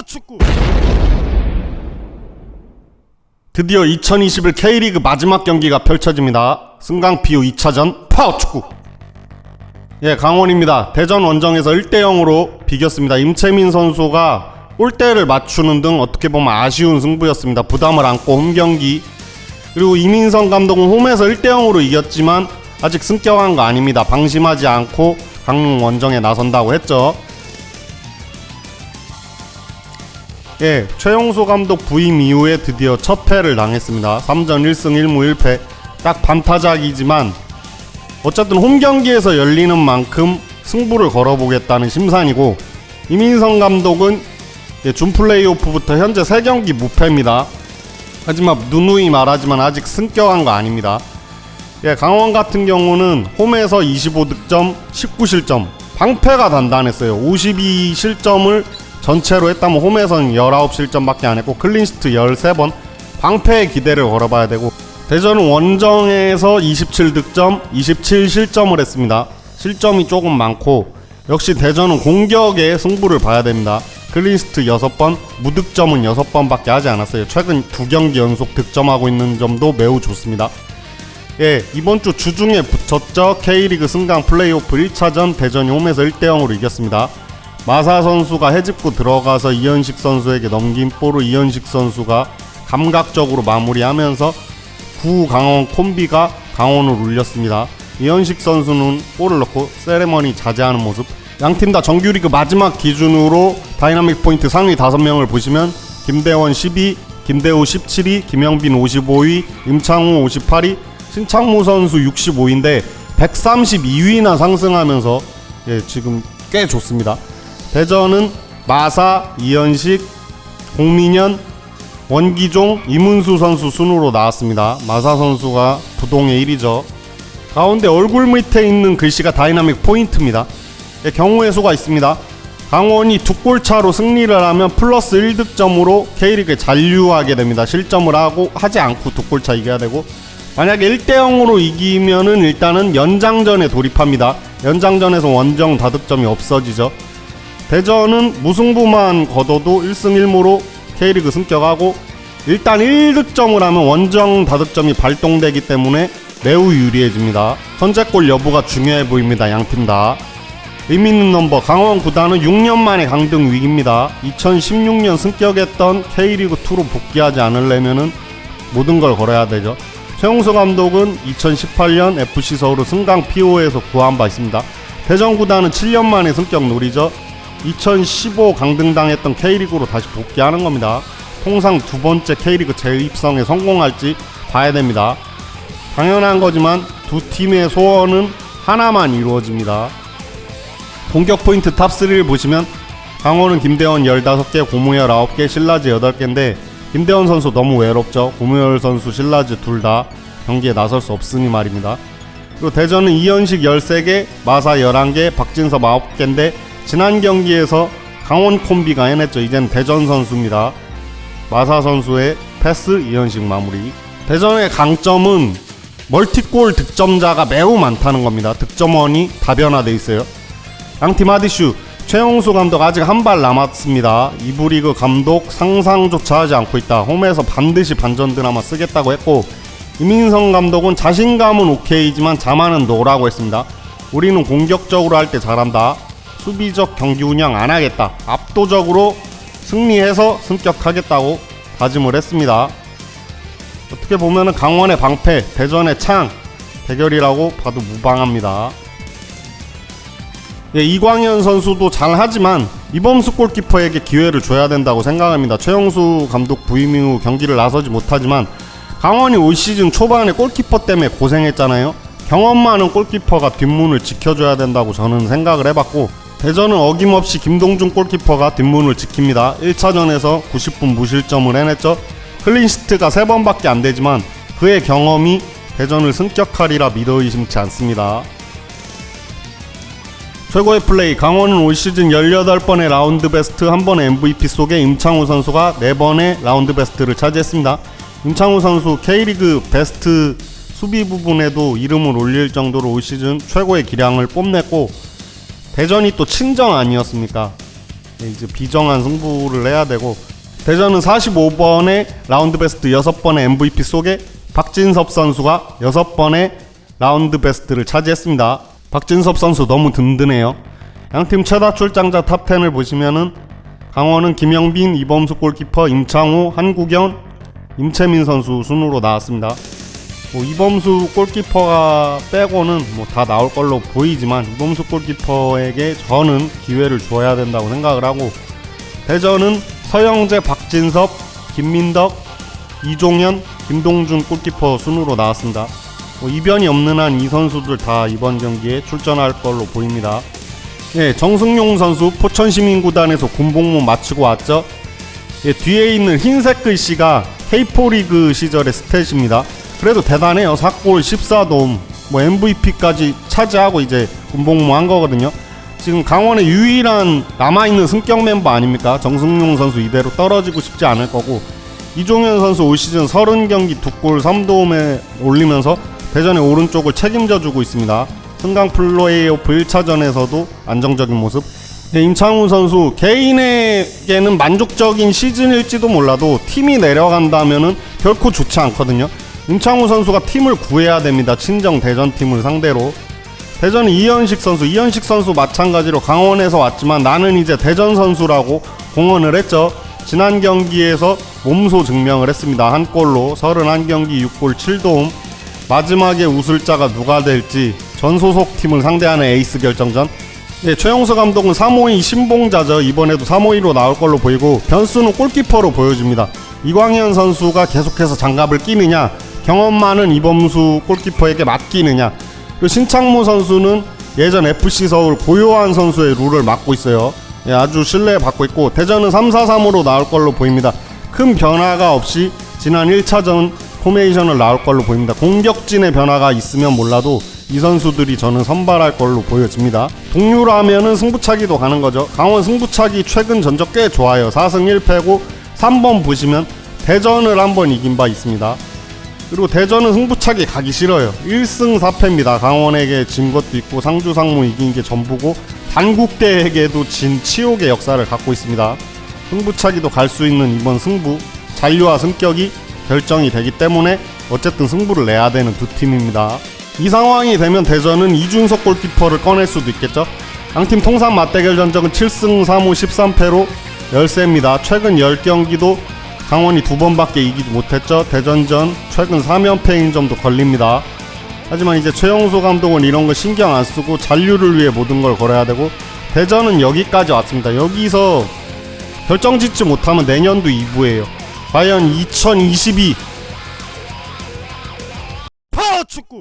축구. 드디어 2021 K리그 마지막 경기가 펼쳐집니다. 승강피우 2차전 파워축구. 강원입니다. 대전 원정에서 1대0으로 비겼습니다. 임채민 선수가 골대를 맞추는 등 어떻게 보면 아쉬운 승부였습니다. 부담을 안고 홈경기, 그리고 이민성 감독은 홈에서 1대0으로 이겼지만 아직 승격한 거 아닙니다. 방심하지 않고 강릉 원정에 나선다고 했죠. 최용수 감독 부임 이후에 드디어 첫 패를 당했습니다. 3전 1승 1무 1패. 딱 반타작이지만 어쨌든 홈경기에서 열리는 만큼 승부를 걸어보겠다는 심산이고, 이민성 감독은 준 플레이오프부터 현재 3경기 무패입니다. 하지만 누누이 말하지만 아직 승격한 거 아닙니다. 강원 같은 경우는 홈에서 25득점 19실점, 방패가 단단했어요. 52실점을 전체로 했다면 홈에서는 19실점밖에 안 했고 클린시트 13번, 방패에 기대를 걸어봐야 되고, 대전은 원정에서 27득점 27실점을 했습니다. 실점이 조금 많고, 역시 대전은 공격에 승부를 봐야 됩니다. 클린시트 6번, 무득점은 6번밖에 하지 않았어요. 최근 2경기 연속 득점하고 있는 점도 매우 좋습니다. 이번 주 주중에 붙였죠. K리그 승강 플레이오프 1차전 대전이 홈에서 1대0으로 이겼습니다. 마사 선수가 해집고 들어가서 이현식 선수에게 넘긴 볼을 이현식 선수가 감각적으로 마무리하면서 구강원 콤비가 강원을 울렸습니다. 이현식 선수는 골을 넣고 세레머니 자제하는 모습. 양팀 다 정규리그 마지막 기준으로 다이나믹 포인트 상위 5명을 보시면 김대원 12, 김대우 17위, 김영빈 55위, 임창우 58위, 신창무 선수 65위인데 132위나 상승하면서 지금 꽤 좋습니다. 대전은 마사, 이현식, 공민현, 원기종, 이문수 선수 순으로 나왔습니다. 마사 선수가 부동의 1위죠. 가운데 얼굴 밑에 있는 글씨가 다이나믹 포인트입니다. 경우의 수가 있습니다. 강원이 2골 차로 승리를 하면 플러스 1득점으로 K리그에 잔류하게 됩니다. 실점을 하지 않고 2골 차 이겨야 되고, 만약에 1대0으로 이기면은 일단은 연장전에 돌입합니다. 연장전에서 원정 다득점이 없어지죠. 대전은 무승부만 거둬도 1승 1무로 K리그 승격하고, 일단 1득점을 하면 원정 다득점이 발동되기 때문에 매우 유리해집니다. 선제골 여부가 중요해 보입니다. 양팀 다. 의미있는 넘버, 강원 구단은 6년 만에 강등 위기입니다. 2016년 승격했던 K리그2로 복귀하지 않으려면은 모든 걸 걸어야 되죠. 최용수 감독은 2018년 FC 서울을 승강 PO에서 구한 바 있습니다. 대전 구단은 7년 만에 승격 노리죠. 2015 강등당했던 K리그로 다시 복귀하는 겁니다. 통상 2번째 K리그 재입성에 성공할지 봐야 됩니다. 당연한 거지만 두 팀의 소원은 하나만 이루어집니다. 공격 포인트 탑3를 보시면 강원은 김대원 15개, 고무열 9개, 신라지 8개인데 김대원 선수 너무 외롭죠. 고무열 선수, 신라지 둘 다 경기에 나설 수 없으니 말입니다. 그리고 대전은 이현식 13개, 마사 11개, 박진섭 9개인데 지난 경기에서 강원 콤비가 해냈죠. 이젠 대전 선수입니다. 마사 선수의 패스, 이현식 마무리. 대전의 강점은 멀티골 득점자가 매우 많다는 겁니다. 득점원이 다변화되어 있어요. 양팀 하디슈, 최용수 감독 아직 한 발 남았습니다. 2부 리그 감독 상상조차 하지 않고 있다. 홈에서 반드시 반전 드라마 쓰겠다고 했고, 이민성 감독은 자신감은 오케이지만 자만은 노라고 했습니다. 우리는 공격적으로 할 때 잘한다. 수비적 경기 운영 안 하겠다. 압도적으로 승리해서 승격하겠다고 다짐을 했습니다. 어떻게 보면은 강원의 방패, 대전의 창 대결이라고 봐도 무방합니다. 이광현 선수도 잘하지만 이범수 골키퍼에게 기회를 줘야 된다고 생각합니다. 최용수 감독 부임 이후 경기를 나서지 못하지만 강원이 올 시즌 초반에 골키퍼 때문에 고생했잖아요. 경험 많은 골키퍼가 뒷문을 지켜줘야 된다고 저는 생각을 해봤고, 대전은 어김없이 김동준 골키퍼가 뒷문을 지킵니다. 1차전에서 90분 무실점을 해냈죠. 클린시트가 3번밖에 안 되지만 그의 경험이 대전을 승격하리라 믿어 의심치 않습니다. 최고의 플레이, 강원은 올 시즌 18번의 라운드 베스트, 1번의 MVP 속에 임창우 선수가 4번의 라운드 베스트를 차지했습니다. 임창우 선수 K리그 베스트 수비 부분에도 이름을 올릴 정도로 올 시즌 최고의 기량을 뽐냈고, 대전이 또 친정 아니었습니까? 이제 비정한 승부를 해야 되고, 대전은 45번의 라운드 베스트 6번의 MVP 속에 박진섭 선수가 6번의 라운드 베스트를 차지했습니다. 박진섭 선수 너무 든든해요. 양팀 최다 출장자 탑10을 보시면은 강원은 김영빈, 이범수 골키퍼, 임창우, 한국현, 임채민 선수 순으로 나왔습니다. 이범수 골키퍼가 빼고는 다 나올 걸로 보이지만 이범수 골키퍼에게 저는 기회를 줘야 된다고 생각을 하고, 대전은 서영재, 박진섭, 김민덕, 이종현, 김동준 골키퍼 순으로 나왔습니다. 이변이 없는 한 이 선수들 다 이번 경기에 출전할 걸로 보입니다. 정승용 선수 포천시민구단에서 군복무 마치고 왔죠. 뒤에 있는 흰색 글씨가 K4 리그 시절의 스탯입니다. 그래도 대단해요. 4골 14도움, MVP까지 차지하고 이제 군복무 한 거거든요. 지금 강원의 유일한 남아있는 승격 멤버 아닙니까? 정승용 선수 이대로 떨어지고 싶지 않을 거고, 이종현 선수 올 시즌 30경기 2골 3도움에 올리면서 대전의 오른쪽을 책임져주고 있습니다. 승강 플레이오프 1차전에서도 안정적인 모습. 임창우 선수 개인에게는 만족적인 시즌일지도 몰라도 팀이 내려간다면은 결코 좋지 않거든요. 임창우 선수가 팀을 구해야 됩니다. 친정 대전팀을 상대로. 대전은 이현식 선수 마찬가지로 강원에서 왔지만 나는 이제 대전 선수라고 공언을 했죠. 지난 경기에서 몸소 증명을 했습니다. 한 골로 31경기 6골 7도움. 마지막에 웃을 자가 누가 될지 전 소속 팀을 상대하는 에이스 결정전. 최용수 감독은 352 신봉자죠. 이번에도 352로 나올 걸로 보이고, 변수는 골키퍼로 보여집니다. 이광현 선수가 계속해서 장갑을 끼느냐, 경험 많은 이범수 골키퍼에게 맡기느냐. 그리고 신창무 선수는 예전 FC 서울 고요한 선수의 룰을 맡고 있어요. 아주 신뢰받고 있고, 대전은 3-4-3으로 나올 걸로 보입니다. 큰 변화가 없이 지난 1차전 포메이션을 나올 걸로 보입니다. 공격진의 변화가 있으면 몰라도 이 선수들이 저는 선발할 걸로 보여집니다. 동료라면은 승부차기도 가는 거죠. 강원 승부차기 최근 전적 꽤 좋아요. 4승 1패고 3번 보시면 대전을 한번 이긴 바 있습니다. 그리고 대전은 승부차기 가기 싫어요. 1승 4패입니다. 강원에게 진 것도 있고 상주 상무 이긴 게 전부고 단국대에게도 진 치욕의 역사를 갖고 있습니다. 승부차기도 갈 수 있는 이번 승부, 잔류와 승격이 결정이 되기 때문에 어쨌든 승부를 내야 되는 두 팀입니다. 이 상황이 되면 대전은 이준석 골키퍼를 꺼낼 수도 있겠죠. 양팀 통산 맞대결 전적은 7승 3무 13패로 열세입니다. 최근 10경기도 강원이 2번밖에 이기지 못했죠. 대전전 최근 3연패인 점도 걸립니다. 하지만 이제 최용수 감독은 이런 거 신경 안 쓰고 잔류를 위해 모든 걸 걸어야 되고, 대전은 여기까지 왔습니다. 여기서 결정짓지 못하면 내년도 2부예요. 과연 2022 파워축구